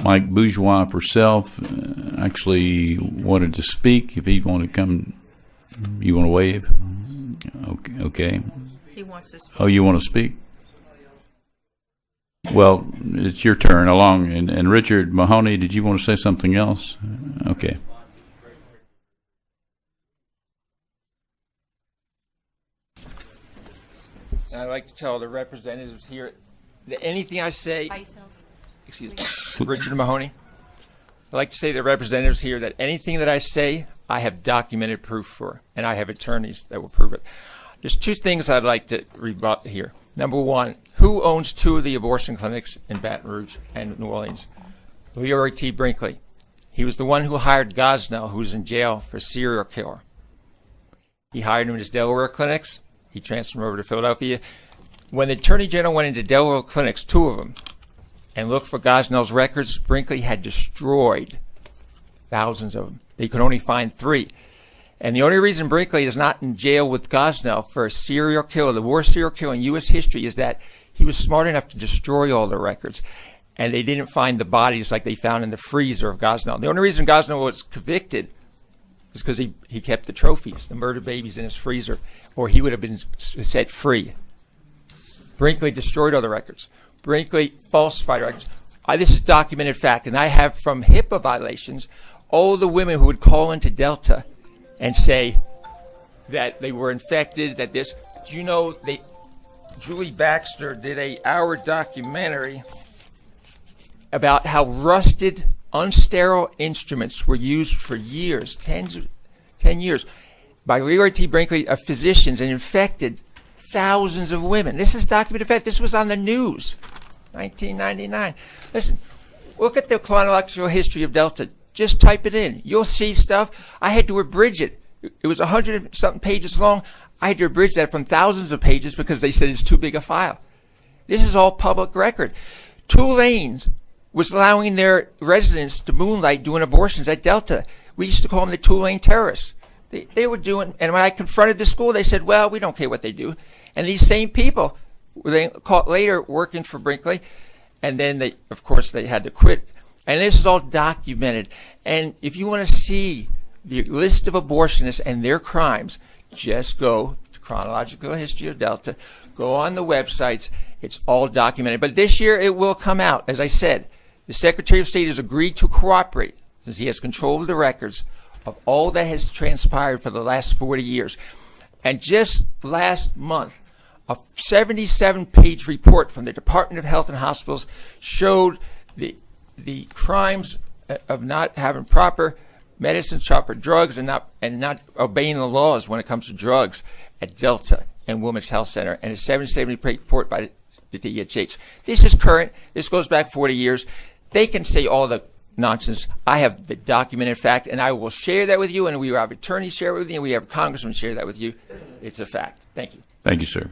Mike Bourgeois for self actually wanted to speak. If he want to come, you want to wave? Okay. He wants to speak. Oh, you want to speak? Well, it's your turn. And Richard Mahoney, did you want to say something else? Okay. I'd like to tell the representatives here that anything I say, excuse me, Richard Mahoney. I'd like to say to the representatives here that anything that I say, I have documented proof for, and I have attorneys that will prove it. There's two things I'd like to rebut here. Number one, who owns two of the abortion clinics in Baton Rouge and New Orleans? Leroy T. Brinkley. He was the one who hired Gosnell, who's in jail for serial killer. He hired him in his Delaware clinics. He transferred him over to Philadelphia. When the Attorney General went into Delaware clinics, two of them, and looked for Gosnell's records, Brinkley had destroyed thousands of them. They could only find 3. And the only reason Brinkley is not in jail with Gosnell for a serial killer, the worst serial killer in U.S. history, is that he was smart enough to destroy all the records. And they didn't find the bodies like they found in the freezer of Gosnell. The only reason Gosnell was convicted is because he kept the trophies, the murdered babies in his freezer, or he would have been set free. Brinkley destroyed all the records. Brinkley falsified records. This is documented fact, and I have from HIPAA violations all the women who would call into Delta and say that they were infected, that this. Do you know Julie Baxter did a hour documentary about how rusted, unsterile instruments were used for years, 10 years, by Leroy T. Brinkley of physicians, and infected thousands of women. This is documented fact. This was on the news, 1999. Listen, look at the chronological history of Delta. Just type it in. You'll see stuff. I had to abridge it. It was 100-something pages long. I had to abridge that from thousands of pages because they said it's too big a file. This is all public record. Tulane's was allowing their residents to moonlight doing abortions at Delta. We used to call them the Tulane terrorists. They were doing, and when I confronted the school, they said, well, we don't care what they do. And these same people were caught later working for Brinkley, and then they had to quit. And this is all documented. And if you want to see the list of abortionists and their crimes, just go to Chronological History of Delta. Go on the websites. It's all documented. But this year it will come out. As I said, the Secretary of State has agreed to cooperate since he has control of the records of all that has transpired for the last 40 years. And just last month, a 77-page report from the Department of Health and Hospitals showed the crimes of not having proper medicines, proper drugs, and not obeying the laws when it comes to drugs at Delta and Women's Health Center, and a 770-page report by the DHH. This is current. This goes back 40 years. They can say all the nonsense. I have the documented fact, and I will share that with you, and we will have attorneys share it with you, and we have congressmen share that with you. It's a fact. Thank you. Thank you, sir.